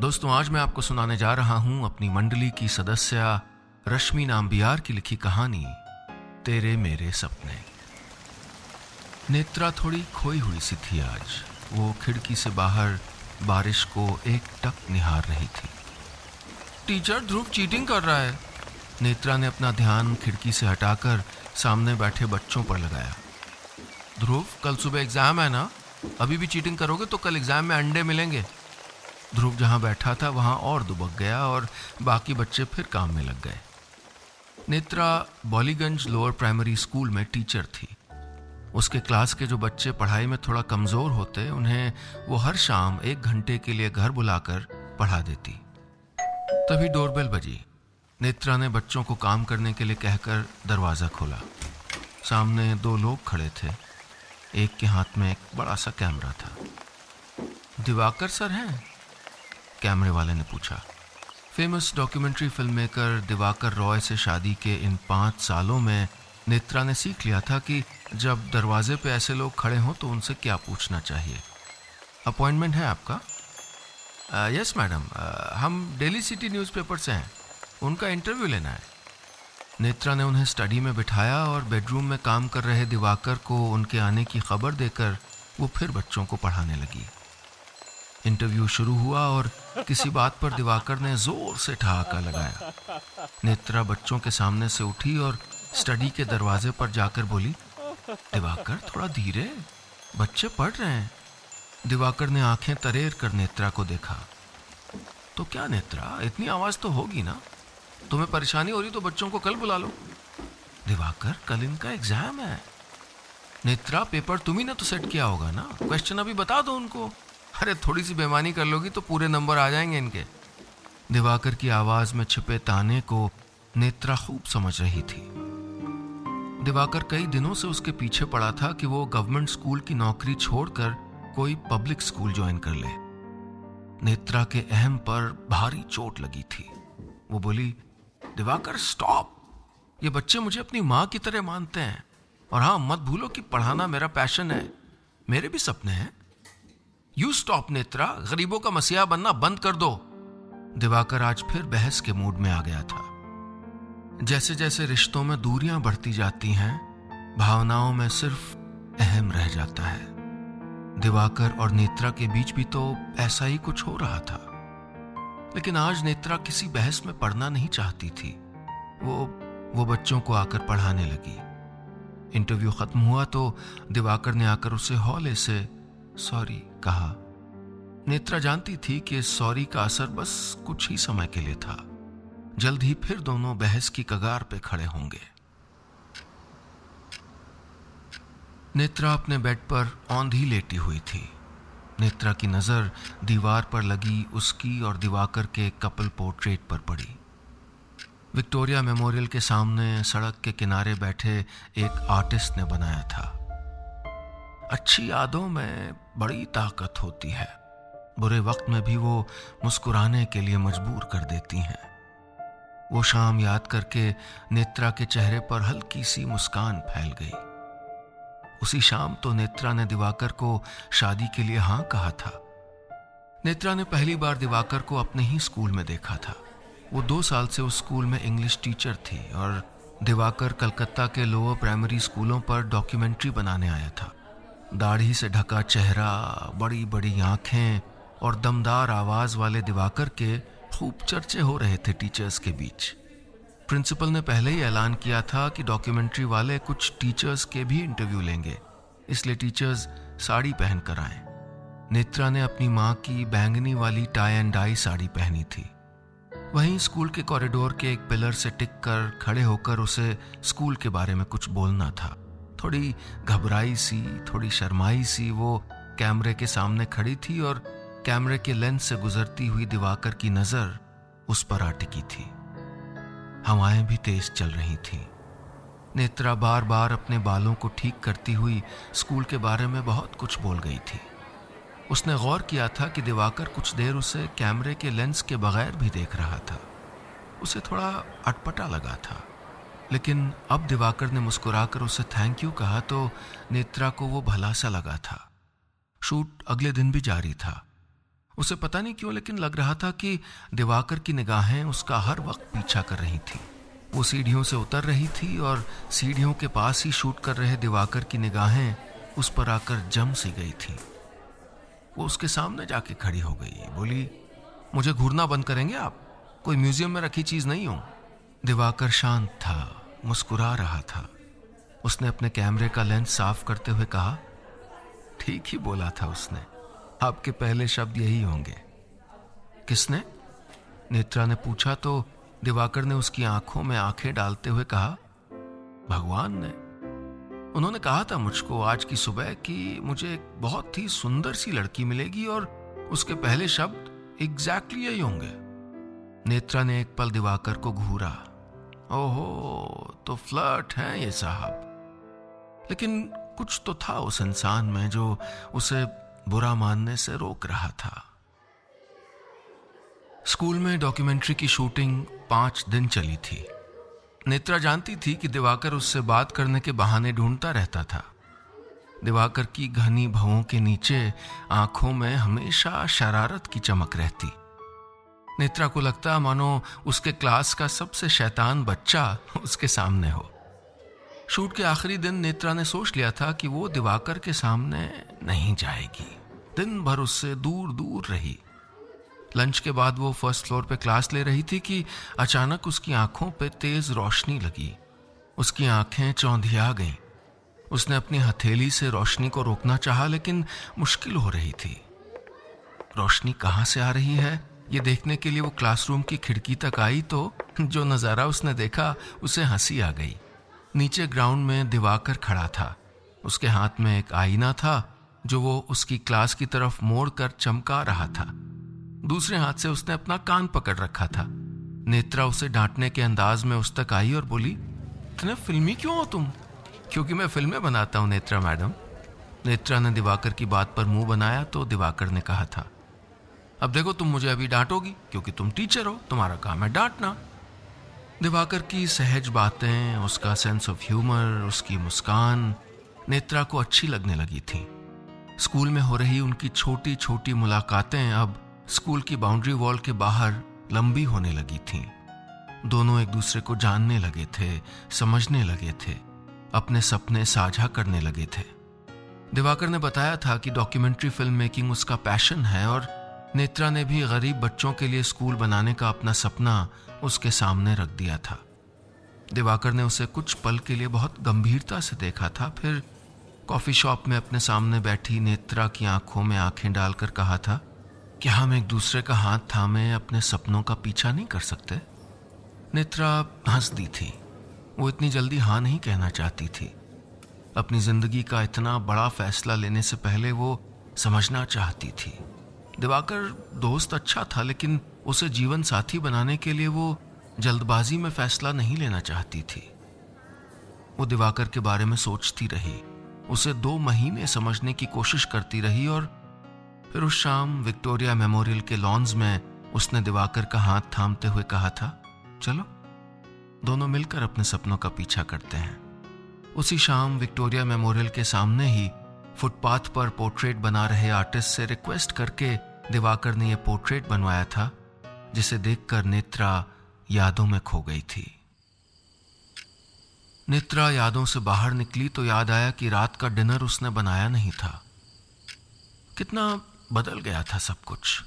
दोस्तों, आज मैं आपको सुनाने जा रहा हूं अपनी मंडली की सदस्य रश्मि नाम्बियार की लिखी कहानी तेरे मेरे सपने। नेत्रा थोड़ी खोई हुई सी थी आज। वो खिड़की से बाहर बारिश को एकटक निहार रही थी। टीचर, ध्रुव चीटिंग कर रहा है। नेत्रा ने अपना ध्यान खिड़की से हटाकर सामने बैठे बच्चों पर लगाया। ध्रुव, कल सुबह एग्जाम है ना? अभी भी चीटिंग करोगे तो कल एग्जाम में अंडे मिलेंगे। ध्रुव जहां बैठा था वहां और दुबक गया और बाकी बच्चे फिर काम में लग गए। नेत्रा बॉलीगंज लोअर प्राइमरी स्कूल में टीचर थी। उसके क्लास के जो बच्चे पढ़ाई में थोड़ा कमज़ोर होते, उन्हें वो हर शाम 1 घंटे के लिए घर बुलाकर पढ़ा देती। तभी डोरबेल बजी। नेत्रा ने बच्चों को काम करने के लिए कहकर दरवाज़ा खोला। सामने 2 लोग खड़े थे। एक के हाथ में एक बड़ा सा कैमरा था। दिवाकर सर हैं? कैमरे वाले ने पूछा। Famous documentary film maker Diwakar Roy से शादी के इन 5 सालों में नेत्रा ने सीख लिया था कि जब दरवाजे पे ऐसे लोग खड़े हों तो उनसे क्या पूछना चाहिए। अपॉइंटमेंट है आपका? यस मैडम, हम डेली सिटी न्यूज़पेपर से हैं, उनका इंटरव्यू लेना है। नेत्रा ने उन्हें स्टडी में बिठाया और बेडरूम में काम कर रहे दिवाकर को उनके आने की खबर देकर वो फिर बच्चों को पढ़ाने लगी। इंटरव्यू शुरू हुआ और किसी बात पर दिवाकर ने जोर से ठहाका लगाया। नेत्रा बच्चों के सामने से उठी और स्टडी के दरवाजे पर जाकर बोली, दिवाकर थोड़ा धीरे, बच्चे पढ़ रहे हैं। दिवाकर ने आंखें तरेर कर नेत्रा को देखा। तो क्या नेत्रा, इतनी आवाज तो होगी ना? तुम्हें परेशानी हो रही तो बच्चों को कल बुला लो। दिवाकर, कल इनका एग्जाम है। नेत्रा, पेपर तुम्ही ने तो सेट किया होगा ना, क्वेश्चन अभी बता दो उनको। अरे थोड़ी सी बेईमानी कर लोगी तो पूरे नंबर आ जाएंगे इनके। दिवाकर की आवाज में छिपे ताने को नेत्रा खूब समझ रही थी। दिवाकर कई दिनों से उसके पीछे पड़ा था कि वो गवर्नमेंट स्कूल की नौकरी छोड़कर कोई पब्लिक स्कूल ज्वाइन कर ले। नेत्रा के अहम पर भारी चोट लगी थी। वो बोली, दिवाकर स्टॉप, ये बच्चे मुझे अपनी माँ की तरह मानते हैं। और हाँ, मत भूलो कि पढ़ाना मेरा पैशन है, मेरे भी सपने हैं। यू स्टॉप नेत्रा, गरीबों का मसीहा बनना बंद कर दो। दिवाकर आज फिर बहस के मूड में आ गया था। जैसे जैसे रिश्तों में दूरियां बढ़ती जाती हैं, भावनाओं में सिर्फ अहम रह जाता है। दिवाकर और नेत्रा के बीच भी तो ऐसा ही कुछ हो रहा था। लेकिन आज नेत्रा किसी बहस में पढ़ना नहीं चाहती थी। वो बच्चों को आकर पढ़ाने लगी। इंटरव्यू खत्म हुआ तो दिवाकर ने आकर उसे हौले से सॉरी कहा। नेत्रा जानती थी कि सॉरी का असर बस कुछ ही समय के लिए था। जल्द ही फिर दोनों बहस की कगार पे खड़े होंगे। नेत्रा अपने बेड पर औंधी लेटी हुई थी। नेत्रा की नजर दीवार पर लगी उसकी और दिवाकर के कपल पोर्ट्रेट पर पड़ी। विक्टोरिया मेमोरियल के सामने सड़क के किनारे बैठे एक आर्टिस्ट ने बनाया था। अच्छी यादों में बड़ी ताकत होती है, बुरे वक्त में भी वो मुस्कुराने के लिए मजबूर कर देती हैं। वो शाम याद करके नेत्रा के चेहरे पर हल्की सी मुस्कान फैल गई। उसी शाम तो नेत्रा ने दिवाकर को शादी के लिए हाँ कहा था। नेत्रा ने पहली बार दिवाकर को अपने ही स्कूल में देखा था। वो 2 साल से उस स्कूल में इंग्लिश टीचर थी और दिवाकर कलकत्ता के लोअर प्राइमरी स्कूलों पर डॉक्यूमेंट्री बनाने आया था। दाढ़ी से ढका चेहरा, बड़ी बड़ी आंखें और दमदार आवाज वाले दिवाकर के खूब चर्चे हो रहे थे टीचर्स के बीच। प्रिंसिपल ने पहले ही ऐलान किया था कि डॉक्यूमेंट्री वाले कुछ टीचर्स के भी इंटरव्यू लेंगे, इसलिए टीचर्स साड़ी पहन कर आए। नेत्रा ने अपनी माँ की बैंगनी वाली टाई एंड डाई साड़ी पहनी थी। वहीं स्कूल के कॉरिडोर के एक पिलर से टिक कर खड़े होकर उसे स्कूल के बारे में कुछ बोलना था। थोड़ी घबराई सी, थोड़ी शर्माई सी वो कैमरे के सामने खड़ी थी और कैमरे के लेंस से गुजरती हुई दिवाकर की नजर उस पर आ टिकी थी। हवाएं भी तेज चल रही थीं। नेत्रा बार बार अपने बालों को ठीक करती हुई स्कूल के बारे में बहुत कुछ बोल गई थी। उसने गौर किया था कि दिवाकर कुछ देर उसे कैमरे के लेंस के बगैर भी देख रहा था। उसे थोड़ा अटपटा लगा था, लेकिन अब दिवाकर ने मुस्कुराकर उसे थैंक यू कहा तो नेत्रा को वो भला सा लगा था। शूट अगले दिन भी जारी था। उसे पता नहीं क्यों लेकिन लग रहा था कि दिवाकर की निगाहें उसका हर वक्त पीछा कर रही थी। वो सीढ़ियों से उतर रही थी और सीढ़ियों के पास ही शूट कर रहे दिवाकर की निगाहें उस पर आकर जम सी गई थी। वो उसके सामने जाके खड़ी हो गई, बोली, मुझे घूरना बंद करेंगे आप? कोई म्यूजियम में रखी चीज नहीं हूं। दिवाकर शांत था, मुस्कुरा रहा था। उसने अपने कैमरे का लेंस साफ करते हुए कहा, ठीक ही बोला था उसने, आपके पहले शब्द यही होंगे। किसने? नेत्रा ने पूछा तो दिवाकर ने उसकी आंखों में आंखें डालते हुए कहा, भगवान ने। उन्होंने कहा था मुझको आज की सुबह कि मुझे एक बहुत ही सुंदर सी लड़की मिलेगी और उसके पहले शब्द एग्जैक्टली यही होंगे। नेत्रा ने एक पल दिवाकर को घूरा। ओहो, तो फ्लर्ट है ये साहब। लेकिन कुछ तो था उस इंसान में जो उसे बुरा मानने से रोक रहा था। स्कूल में डॉक्यूमेंट्री की शूटिंग 5 दिन चली थी। नेत्रा जानती थी कि दिवाकर उससे बात करने के बहाने ढूंढता रहता था। दिवाकर की घनी भौं के नीचे आंखों में हमेशा शरारत की चमक रहती। नेत्रा को लगता मानो उसके क्लास का सबसे शैतान बच्चा उसके सामने हो। शूट के आखिरी दिन नेत्रा ने सोच लिया था कि वो दिवाकर के सामने नहीं जाएगी। दिन भर उससे दूर दूर रही। लंच के बाद वो फर्स्ट फ्लोर पे क्लास ले रही थी कि अचानक उसकी आंखों पे तेज रोशनी लगी। उसकी आंखें चौंधिया गईं। उसने अपनी हथेली से रोशनी को रोकना चाहा लेकिन मुश्किल हो रही थी। रोशनी कहां से आ रही है ये देखने के लिए वो क्लासरूम की खिड़की तक आई तो जो नजारा उसने देखा उसे हंसी आ गई। नीचे ग्राउंड में दिवाकर खड़ा था। उसके हाथ में एक आईना था जो वो उसकी क्लास की तरफ मोड़ कर चमका रहा था। दूसरे हाथ से उसने अपना कान पकड़ रखा था। नेत्रा उसे डांटने के अंदाज में उस तक आई और बोली, इतने फिल्मी क्यों हो तुम? क्योंकि मैं फिल्में बनाता हूं नेत्रा मैडम। नेत्रा ने दिवाकर की बात पर मुंह बनाया तो दिवाकर ने कहा था, अब देखो तुम मुझे अभी डांटोगी क्योंकि तुम टीचर हो, तुम्हारा काम है डांटना। दिवाकर की सहज बातें, उसका सेंस ऑफ ह्यूमर, उसकी मुस्कान नेत्रा को अच्छी लगने लगी थी। स्कूल में हो रही उनकी छोटी छोटी मुलाकातें अब स्कूल की बाउंड्री वॉल के बाहर लंबी होने लगी थीं। दोनों एक दूसरे को जानने लगे थे, समझने लगे थे, अपने सपने साझा करने लगे थे। दिवाकर ने बताया था कि डॉक्यूमेंट्री फिल्म मेकिंग उसका पैशन है और नेत्रा ने भी गरीब बच्चों के लिए स्कूल बनाने का अपना सपना उसके सामने रख दिया था। दिवाकर ने उसे कुछ पल के लिए बहुत गंभीरता से देखा था, फिर कॉफी शॉप में अपने सामने बैठी नेत्रा की आंखों में आंखें डालकर कहा था, क्या हम एक दूसरे का हाथ थामे अपने सपनों का पीछा नहीं कर सकते? नेत्रा हंस दी थी। वो इतनी जल्दी हाँ नहीं कहना चाहती थी। अपनी जिंदगी का इतना बड़ा फैसला लेने से पहले वो समझना चाहती थी। दिवाकर दोस्त अच्छा था लेकिन उसे जीवन साथी बनाने के लिए वो जल्दबाजी में फैसला नहीं लेना चाहती थी। वो दिवाकर के बारे में सोचती रही, उसे 2 महीने समझने की कोशिश करती रही और फिर उस शाम विक्टोरिया मेमोरियल के लॉन्स में उसने दिवाकर का हाथ थामते हुए कहा था, चलो दोनों मिलकर अपने सपनों का पीछा करते हैं। उसी शाम विक्टोरिया मेमोरियल के सामने ही फुटपाथ पर पोर्ट्रेट बना रहे आर्टिस्ट से रिक्वेस्ट करके दिवाकर ने यह पोर्ट्रेट बनवाया था जिसे देखकर नेत्रा यादों में खो गई थी। नेत्रा यादों से बाहर निकली तो याद आया कि रात का डिनर उसने बनाया नहीं था। कितना बदल गया था सब कुछ।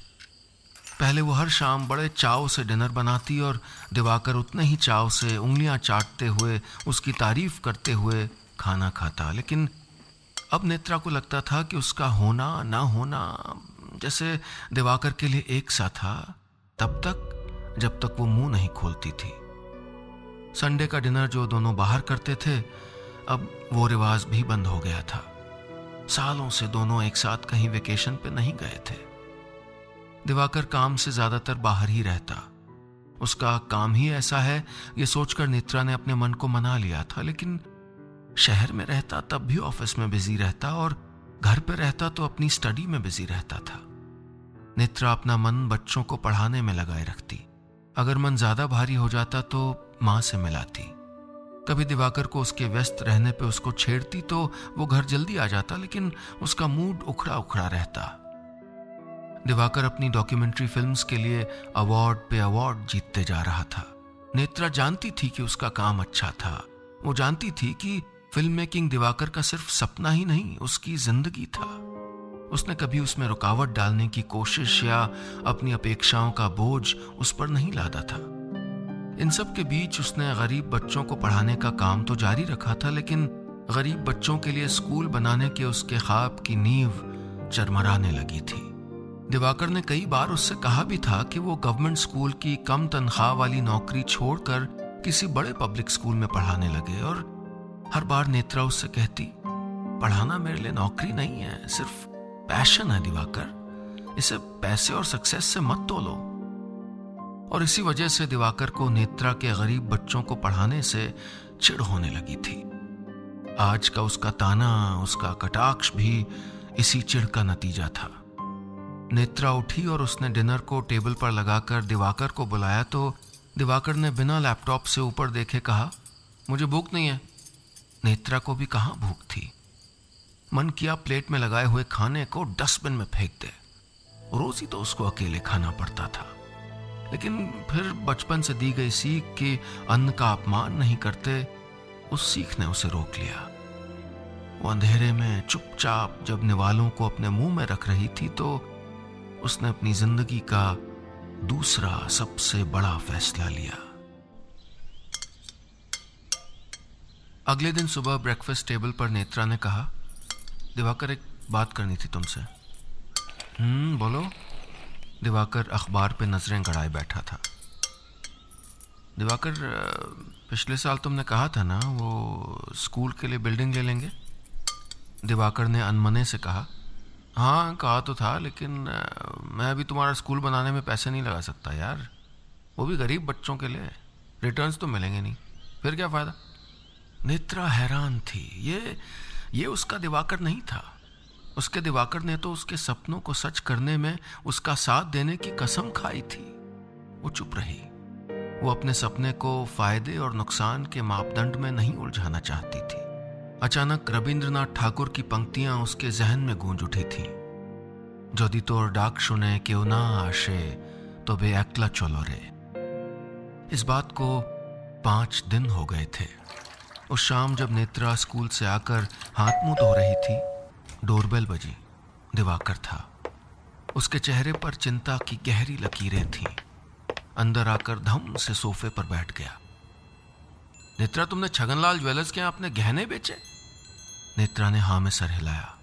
पहले वो हर शाम बड़े चाव से डिनर बनाती और दिवाकर उतने ही चाव से उंगलियां चाटते हुए उसकी तारीफ करते हुए खाना खाता। लेकिन अब नेत्रा को लगता था कि उसका होना ना होना जैसे दिवाकर के लिए एक सा था तब तक जब तक वो मुंह नहीं खोलती थी। संडे का डिनर जो दोनों बाहर करते थे अब वो रिवाज भी बंद हो गया था। सालों से दोनों एक साथ कहीं वेकेशन पे नहीं गए थे। दिवाकर काम से ज्यादातर बाहर ही रहता। उसका काम ही ऐसा है ये सोचकर नेत्रा ने अपने मन को मना लिया था। लेकिन शहर में रहता तब भी ऑफिस में बिजी रहता और घर पे रहता तो अपनी स्टडी में बिजी रहता था। नेत्रा अपना मन बच्चों को पढ़ाने में लगाए रखती। अगर मन ज्यादा भारी हो जाता तो मां से मिलाती। कभी दिवाकर को उसके व्यस्त रहने पे उसको छेड़ती तो वो घर जल्दी आ जाता, लेकिन उसका मूड उखड़ा उखड़ा रहता। दिवाकर अपनी डॉक्यूमेंट्री फिल्म्स के लिए अवार्ड पे अवार्ड जीतते जा रहा था। नेत्रा जानती थी कि उसका काम अच्छा था। वो जानती थी कि फिल्म मेकिंग दिवाकर का सिर्फ सपना ही नहीं, उसकी जिंदगी था। उसने कभी उसमें रुकावट डालने की कोशिश या अपनी अपेक्षाओं का बोझ उस पर नहीं लादा था। इन सब के बीच उसने गरीब बच्चों को पढ़ाने का काम तो जारी रखा था, लेकिन गरीब बच्चों के लिए स्कूल बनाने के उसके ख्वाब की नींव चरमराने लगी थी। दिवाकर ने कई बार उससे कहा भी था कि वो गवर्नमेंट स्कूल की कम तनख्वाह वाली नौकरी छोड़कर किसी बड़े पब्लिक स्कूल में पढ़ाने लगे, और हर बार नेत्रा उससे कहती, पढ़ाना मेरे लिए नौकरी नहीं है, सिर्फ पैशन है दिवाकर, इसे पैसे और सक्सेस से मत तोलो। और इसी वजह से दिवाकर को नेत्रा के गरीब बच्चों को पढ़ाने से चिढ़ होने लगी थी। आज का उसका ताना, उसका कटाक्ष भी इसी चिढ़ का नतीजा था। नेत्रा उठी और उसने डिनर को टेबल पर लगाकर दिवाकर को बुलाया तो दिवाकर ने बिना लैपटॉप से ऊपर देखे कहा, मुझे भूख नहीं है। नेत्रा को भी कहाँ भूख थी। मन किया प्लेट में लगाए हुए खाने को डस्टबिन में फेंक दे। रोज ही तो उसको अकेले खाना पड़ता था, लेकिन फिर बचपन से दी गई सीख कि अन्न का अपमान नहीं करते, उस सीख ने उसे रोक लिया। वो अंधेरे में चुपचाप जब निवालों को अपने मुंह में रख रही थी तो उसने अपनी जिंदगी का दूसरा सबसे बड़ा फैसला लिया। अगले दिन सुबह ब्रेकफास्ट टेबल पर नेत्रा ने कहा, दिवाकर एक बात करनी थी तुमसे। बोलो। दिवाकर अखबार पे नजरें गड़ाए बैठा था। दिवाकर, पिछले साल तुमने कहा था ना वो स्कूल के लिए बिल्डिंग ले लेंगे। दिवाकर ने अनमने से कहा, हाँ कहा तो था, लेकिन मैं अभी तुम्हारा स्कूल बनाने में पैसे नहीं लगा सकता यार, वो भी गरीब बच्चों के लिए, रिटर्न्स तो मिलेंगे नहीं, फिर क्या फ़ायदा। नेत्रा हैरान थी। ये उसका दिवाकर नहीं था। उसके दिवाकर ने तो उसके सपनों को सच करने में उसका साथ देने की कसम खाई थी। वो चुप रही। वो अपने सपने को फायदे और नुकसान के मापदंड में नहीं उलझाना चाहती थी। अचानक रविंद्रनाथ ठाकुर की पंक्तियां उसके जहन में गूंज उठी थीं। यदि तोर डाक शुने क्यों ना आशे तो बे एकला चलो रे। इस बात को 5 दिन हो गए थे। उस शाम जब नेत्रा स्कूल से आकर हाथ मुंह धो रही थी, डोरबेल बजी। दिवाकर था। उसके चेहरे पर चिंता की गहरी लकीरें थीं। अंदर आकर धम से सोफे पर बैठ गया। नेत्रा, तुमने छगनलाल ज्वेलर्स के यहाँ अपने गहने बेचे? नेत्रा ने हाँ में सर हिलाया।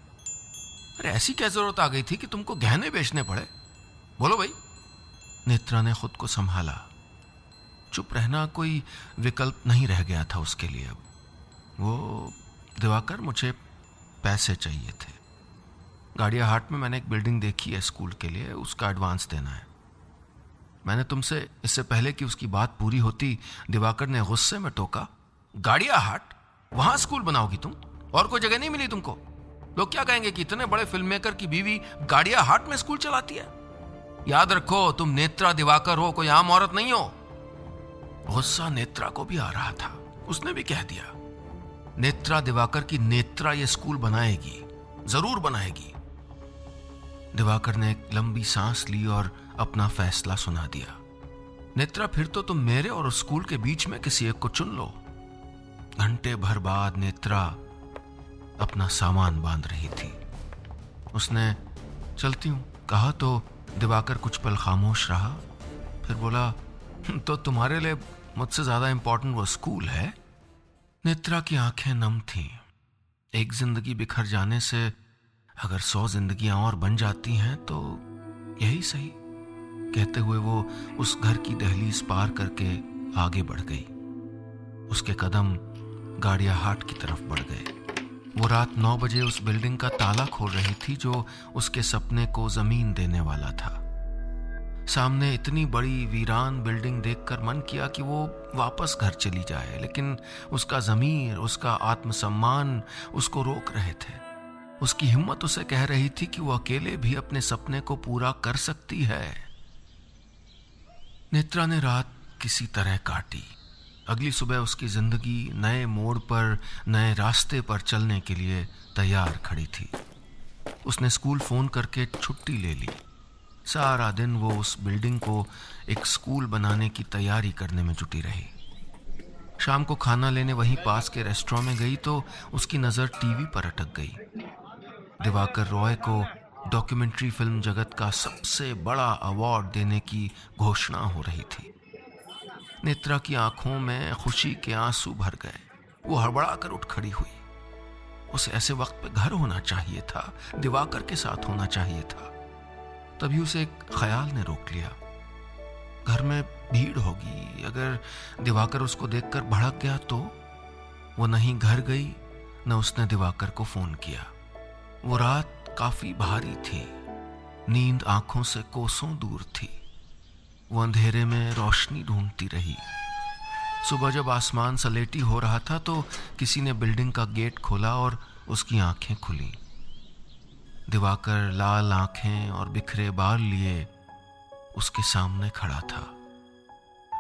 अरे ऐसी क्या जरूरत आ गई थी कि तुमको गहने बेचने पड़े? बोलो भाई। नेत्रा ने खुद को संभाला। चुप रहना कोई विकल्प नहीं रह गया था उसके लिए अब। वो, दिवाकर, मुझे पैसे चाहिए थे। गाड़िया हाट में मैंने एक बिल्डिंग देखी है स्कूल के लिए, उसका एडवांस देना है। मैंने तुमसे इससे पहले कि उसकी बात पूरी होती दिवाकर ने गुस्से में टोका, गाड़िया हाट? वहां स्कूल बनाओगी तुम? और कोई जगह नहीं मिली तुमको? लोग क्या कहेंगे कि इतने बड़े फिल्म मेकर की बीवी गाड़िया हाट में स्कूल चलाती है? याद रखो, तुम नेत्रा दिवाकर हो, कोई आम औरत नहीं हो। गुस्सा नेत्रा को भी आ रहा था। उसने भी कह दिया, नेत्रा दिवाकर की नेत्रा ये स्कूल बनाएगी, जरूर बनाएगी। दिवाकर ने एक लंबी सांस ली और अपना फैसला सुना दिया। नेत्रा, फिर तो तुम मेरे और उस स्कूल के बीच में किसी एक को चुन लो। घंटे भर बाद नेत्रा अपना सामान बांध रही थी। उसने चलती हूं कहा तो दिवाकर कुछ पल खामोश रहा, फिर बोला, तो तुम्हारे लिए मुझसे ज्यादा इंपॉर्टेंट वो स्कूल है? नेत्रा की आंखें नम थीं। एक जिंदगी बिखर जाने से अगर 100 जिंदगियां और बन जाती हैं तो यही सही। कहते हुए वो उस घर की दहलीज पार करके आगे बढ़ गई। उसके कदम गाड़िया हाट की तरफ बढ़ गए। वो रात 9 बजे उस बिल्डिंग का ताला खोल रही थी जो उसके सपने को जमीन देने वाला था। सामने इतनी बड़ी वीरान बिल्डिंग देखकर मन किया कि वो वापस घर चली जाए, लेकिन उसका ज़मीर, उसका आत्मसम्मान उसको रोक रहे थे। उसकी हिम्मत उसे कह रही थी कि वो अकेले भी अपने सपने को पूरा कर सकती है। नेत्रा ने रात किसी तरह काटी। अगली सुबह उसकी जिंदगी नए मोड़ पर, नए रास्ते पर चलने के लिए तैयार खड़ी थी। उसने स्कूल फोन करके छुट्टी ले ली। सारा दिन वो उस बिल्डिंग को एक स्कूल बनाने की तैयारी करने में जुटी रही। शाम को खाना लेने वहीं पास के रेस्टोरेंट में गई तो उसकी नज़र टीवी पर अटक गई। दिवाकर रॉय को डॉक्यूमेंट्री फिल्म जगत का सबसे बड़ा अवार्ड देने की घोषणा हो रही थी। नेत्रा की आंखों में खुशी के आंसू भर गए। वो हड़बड़ा कर उठ खड़ी हुई। उसे ऐसे वक्त पे घर होना चाहिए था, दिवाकर के साथ होना चाहिए था। तभी उसे एक ख्याल ने रोक लिया। घर में भीड़ होगी, अगर दिवाकर उसको देखकर भड़क गया तो। वो नहीं घर गई, न उसने दिवाकर को फोन किया। वो रात काफी भारी थी, नींद आंखों से कोसों दूर थी। वो अंधेरे में रोशनी ढूंढती रही। सुबह जब आसमान सलेटी हो रहा था तो किसी ने बिल्डिंग का गेट खोला और उसकी आंखें खुली। दिवाकर लाल आंखें और बिखरे बाल लिए उसके सामने खड़ा था।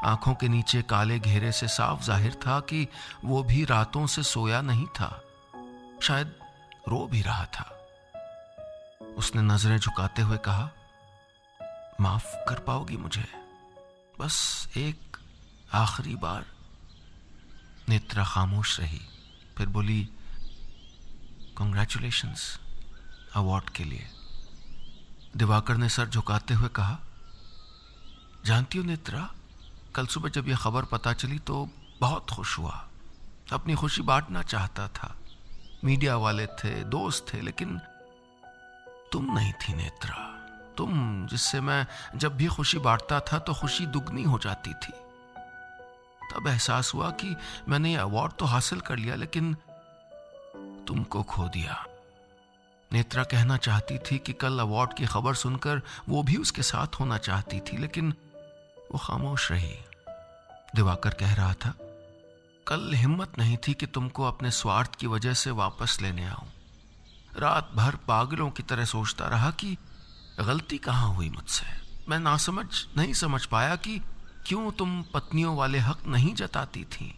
आंखों के नीचे काले घेरे से साफ जाहिर था कि वो भी रातों से सोया नहीं था, शायद रो भी रहा था। उसने नजरें झुकाते हुए कहा, माफ कर पाओगी मुझे, बस एक आखिरी बार। नेत्रा खामोश रही, फिर बोली, कांग्रेचुलेशंस अवार्ड के लिए। दिवाकर ने सर झुकाते हुए कहा, जानती हो नेत्रा, कल सुबह जब यह खबर पता चली तो बहुत खुश हुआ। अपनी खुशी बांटना चाहता था। मीडिया वाले थे, दोस्त थे, लेकिन तुम नहीं थी नेत्रा। तुम जिससे मैं जब भी खुशी बांटता था तो खुशी दुगनी हो जाती थी। तब एहसास हुआ कि मैंने ये अवार्ड तो हासिल कर लिया, लेकिन तुमको खो दिया। नेत्रा कहना चाहती थी कि कल अवार्ड की खबर सुनकर वो भी उसके साथ होना चाहती थी, लेकिन वो खामोश रही। दिवाकर कह रहा था, कल हिम्मत नहीं थी कि तुमको अपने स्वार्थ की वजह से वापस लेने आऊं। रात भर पागलों की तरह सोचता रहा कि गलती कहां हुई मुझसे। मैं नासमझ नहीं समझ पाया कि क्यों तुम पत्नियों वाले हक नहीं जताती थी,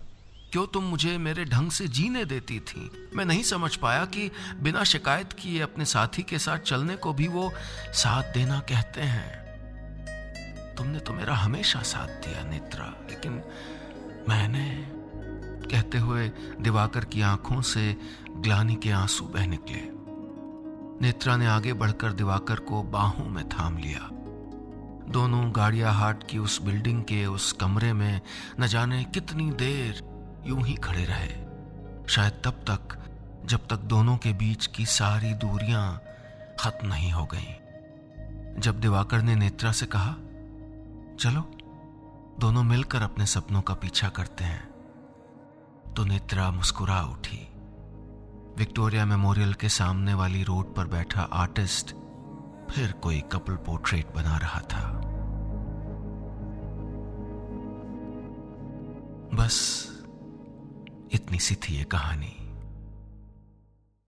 क्यों तुम मुझे मेरे ढंग से जीने देती थी। मैं नहीं समझ पाया कि बिना शिकायत किए अपने साथी के साथ चलने को भी वो साथ देना कहते हैं। तुमने तो मेरा हमेशा साथ दिया नेत्रा, लेकिन मैंने, कहते हुए दिवाकर की आंखों से ग्लानि के आंसू बह निकले। नेत्रा ने आगे बढ़कर दिवाकर को बाहों में थाम लिया। दोनों गाड़िया हाट की उस बिल्डिंग के उस कमरे में न जाने कितनी देर यूं ही खड़े रहे, शायद तब तक जब तक दोनों के बीच की सारी दूरियां खत्म नहीं हो गईं। जब दिवाकर ने नेत्रा से कहा, चलो दोनों मिलकर अपने सपनों का पीछा करते हैं, तो नेत्रा मुस्कुरा उठी। विक्टोरिया मेमोरियल के सामने वाली रोड पर बैठा आर्टिस्ट फिर कोई कपल पोर्ट्रेट बना रहा था। बस इतनी सी थी ये कहानी।